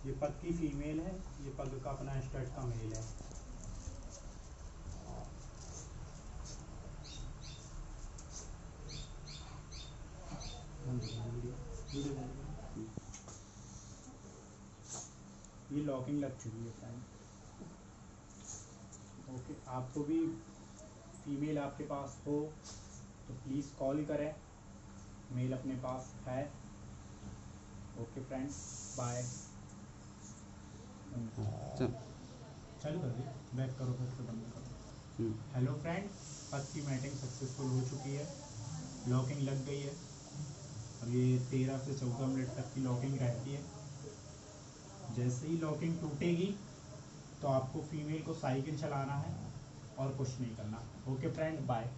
ये पग की फीमेल है, ये पग का अपना स्टड का मेल है। ये लॉकिंग लग चुकी है फ्रेंड। ओके, आपको भी फीमेल आपके पास हो तो प्लीज़ कॉल करें, मेल अपने पास है। Okay friends, bye. चालू कर दिए, बैक करो, फिर से बंद करो। हेलो फ्रेंड, पग की मैटिंग सक्सेसफुल हो चुकी है, लॉकिंग लग गई है। अब ये 13 से 14 मिनट तक की लॉकिंग रहती है। जैसे ही लॉकिंग टूटेगी तो आपको फीमेल को साइकिल चलाना है और कुछ नहीं करना। Okay friend, bye.